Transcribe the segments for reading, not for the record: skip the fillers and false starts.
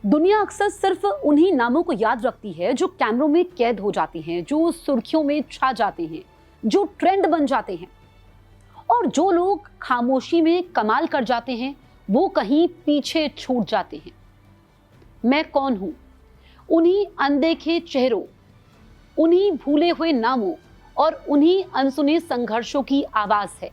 दुनिया अक्सर सिर्फ उन्हीं नामों को याद रखती है जो कैमरों में कैद हो जाते हैं, जो सुर्खियों में छा जाते हैं, जो ट्रेंड बन जाते हैं। और जो लोग खामोशी में कमाल कर जाते हैं वो कहीं पीछे छूट जाते हैं। मैं कौन हूं? उन्हीं अनदेखे चेहरों, उन्हीं भूले हुए नामों और उन्हीं अनसुने संघर्षों की आवाज है।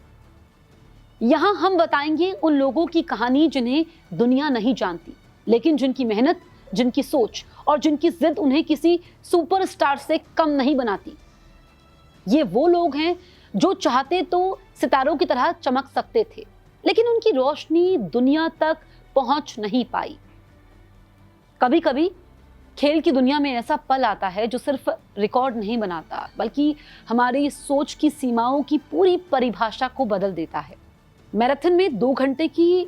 यहां हम बताएंगे उन लोगों की कहानी जिन्हें दुनिया नहीं जानती, लेकिन जिनकी मेहनत, जिनकी सोच और जिनकी जिद उन्हें किसी सुपरस्टार से कम नहीं बनाती। ये वो लोग हैं जो चाहते तो सितारों की तरह चमक सकते थे, लेकिन उनकी रोशनी दुनिया तक पहुंच नहीं पाई। कभी कभी खेल की दुनिया में ऐसा पल आता है जो सिर्फ रिकॉर्ड नहीं बनाता, बल्कि हमारी सोच की सीमाओं की पूरी परिभाषा को बदल देता है। मैराथन में 2 घंटे की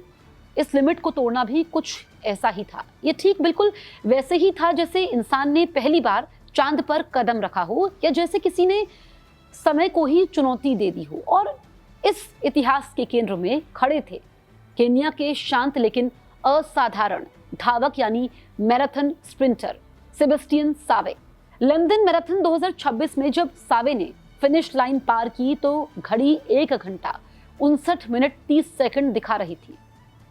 इस लिमिट को तोड़ना भी कुछ ऐसा ही था। ये ठीक बिल्कुल वैसे ही था जैसे इंसान ने पहली बार चांद पर कदम रखा हो, या जैसे किसी ने समय को ही चुनौती दे दी हो। और इस इतिहास के केंद्र में खड़े थे केन्या के शांत लेकिन असाधारण धावक, यानी marathon sprinter Sebastian Save. London marathon 2026 में जब सावे ने फिनिश लाइन पार की तो घड़ी 1 घंटा 59 मिनट 30 सेकंड दिखा रही थी।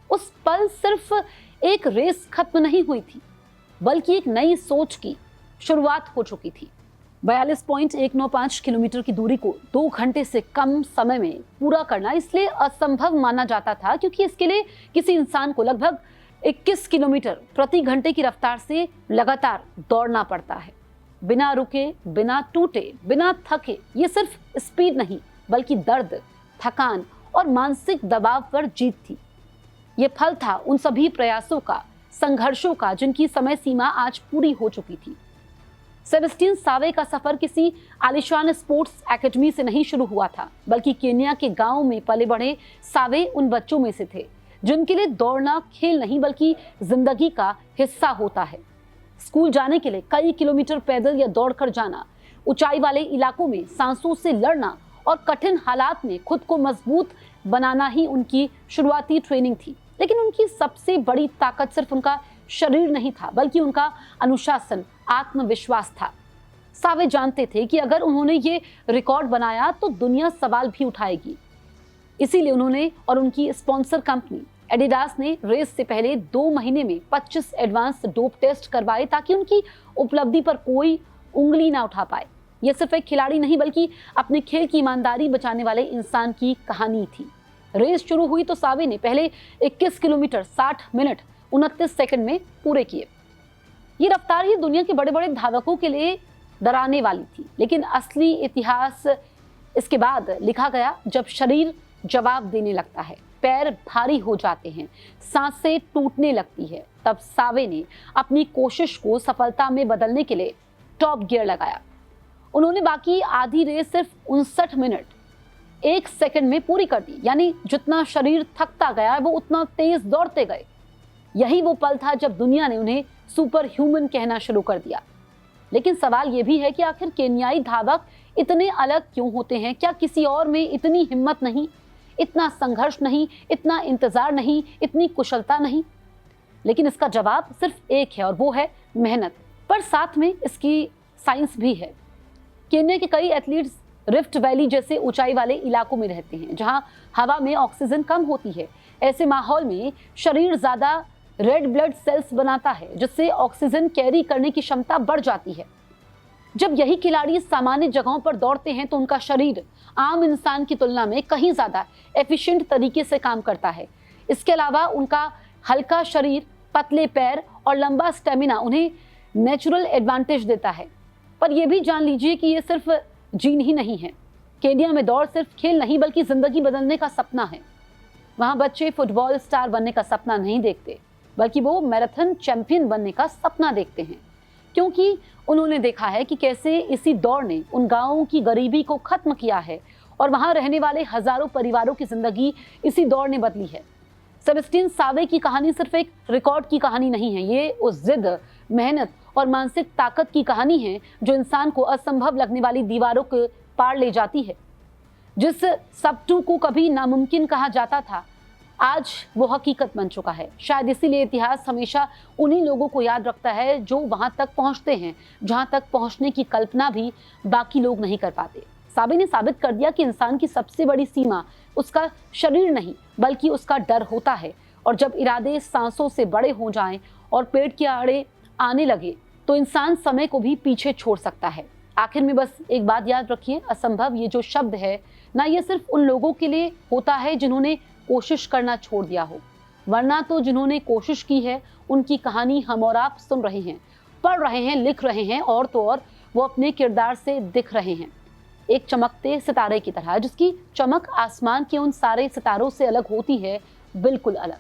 उस पल सिर्फ एक रेस खत्म नहीं हुई थी, बल्कि एक नई सोच की शुरुआत हो चुकी थी। 42.195 किलोमीटर की दूरी को 2 घंटे से कम समय में पूरा करना इसलिए असंभव माना जाता था क्योंकि इसके लिए किसी इंसान को लगभग 21 किलोमीटर प्रति घंटे की रफ्तार से लगातार दौड़ना पड़ता है, बिना रुके, बिना टूटे, बिना थके। ये सिर्फ स्पीड नहीं, बल्कि दर्द, थकान और मानसिक दबाव पर जीत थी। ये फल था उन सभी प्रयासों का, संघर्षों का, जिनकी समय सीमा आज पूरी हो चुकी थी। सेबेस्टियन सावे का सफर किसी आलिशान स्पोर्ट्स एकेडमी से नहीं शुरू हुआ था, बल्कि केन्या के गांव में पले बढ़े सावे उन बच्चों में से थे जिनके लिए दौड़ना खेल नहीं बल्कि जिंदगी का हिस्सा होता है। स्कूल जाने के लिए कई किलोमीटर पैदल या दौड़कर जाना, ऊंचाई वाले इलाकों में सांसों से लड़ना और कठिन हालात में खुद को मजबूत बनाना ही उनकी शुरुआती ट्रेनिंग थी। लेकिन उनकी सबसे बड़ी ताकत सिर्फ उनका शरीर नहीं था, बल्कि उनका अनुशासन, आत्मविश्वास था। सावे जानते थे कि अगर उन्होंने ये रिकॉर्ड बनाया तो दुनिया सवाल भी उठाएगी। इसीलिए उन्होंने और उनकी स्पॉन्सर कंपनी एडिडास ने रेस से पहले 2 महीने में 25 एडवांस डोप टेस्ट करवाए ताकि उनकी उपलब्धि पर कोई उंगली ना उठा पाए। यह सिर्फ एक खिलाड़ी नहीं बल्कि अपने खेल की ईमानदारी बचाने वाले इंसान की कहानी थी। रेस शुरू हुई तो सावे ने पहले 21 किलोमीटर 60 मिनट 29 सेकंड में पूरे किए। ये रफ्तार ही दुनिया के बड़े बड़े धावकों के लिए डराने वाली थी, लेकिन असली इतिहास इसके बाद लिखा गया जब शरीर जवाब देने लगता है, पैर भारी हो जाते हैं, सांसें टूटने लगती है। तब सावे ने अपनी कोशिश को सफलता में बदलने के लिए टॉप गियर लगाया। उन्होंने बाकी आधी रेस सिर्फ 59 मिनट 1 सेकंड में पूरी कर दी, यानी जितना शरीर थकता गया वो उतना तेज दौड़ते गए। यही वो पल था जब दुनिया ने उन्हें सुपर ह्यूमन कहना शुरू कर दिया। लेकिन सवाल ये भी है कि आखिर केन्याई धावक इतने अलग क्यों होते हैं? क्या किसी और में इतनी हिम्मत नहीं, इतना संघर्ष नहीं, इतना इंतजार नहीं, इतनी कुशलता नहीं? लेकिन इसका जवाब सिर्फ एक है और वो है मेहनत। पर साथ में इसकी साइंस भी है। केन्या के कई एथलीट्स रिफ्ट वैली जैसे ऊंचाई वाले इलाकों में रहते हैं जहां हवा में ऑक्सीजन कम होती है। ऐसे माहौल में शरीर ज्यादा रेड ब्लड सेल्स बनाता है जिससे ऑक्सीजन कैरी करने की क्षमता बढ़ जाती है। जब यही खिलाड़ी सामान्य जगहों पर दौड़ते हैं तो उनका शरीर आम इंसान की तुलना में कहीं ज्यादा एफिशिएंट तरीके से काम करता है। इसके अलावा उनका हल्का शरीर, पतले पैर और लंबा स्टेमिना उन्हें नेचुरल एडवांटेज देता है। पर यह भी जान लीजिए कि ये सिर्फ जीन ही नहीं है। केन्या में दौड़ सिर्फ खेल नहीं बल्कि जिंदगी बदलने का सपना है। वहां बच्चे फुटबॉल स्टार बनने का सपना नहीं देखते, बल्कि वो मैराथन चैंपियन बनने का सपना देखते हैं, क्योंकि उन्होंने देखा है कि कैसे इसी दौड़ ने उन गांवों की गरीबी को खत्म किया है और वहां रहने वाले हजारों परिवारों की जिंदगी इसी दौड़ ने बदली है। सेबेस्टियन सावे की कहानी सिर्फ एक रिकॉर्ड की कहानी नहीं है, ये उस जिद, मेहनत और मानसिक ताकत की कहानी है जो इंसान को असंभव लगने वाली दीवारों के पार ले जाती है। जिस सबटू को कभी नामुमकिन कहा जाता था, आज वो हकीकत बन चुका है। शायद इसीलिए इतिहास हमेशा उन्हीं लोगों को याद रखता है जो वहां तक पहुंचते हैं जहां तक पहुंचने की कल्पना भी बाकी लोग नहीं कर पाते। साबी ने साबित कर दिया कि इंसान की सबसे बड़ी सीमा उसका शरीर नहीं बल्कि उसका डर होता है, और जब इरादे सांसों से बड़े हो जाएं और पेट के आड़े आने लगे तो इंसान समय को भी पीछे छोड़ सकता है। आखिर में बस एक बात याद रखिए, असंभव ये जो शब्द है ना, ये सिर्फ उन लोगों के लिए होता है जिन्होंने कोशिश करना छोड़ दिया हो, वरना तो जिन्होंने कोशिश की है उनकी कहानी हम और आप सुन रहे हैं, पढ़ रहे हैं, लिख रहे हैं, और तो और वो अपने किरदार से दिख रहे हैं, एक चमकते सितारे की तरह जिसकी चमक आसमान के उन सारे सितारों से अलग होती है, बिल्कुल अलग।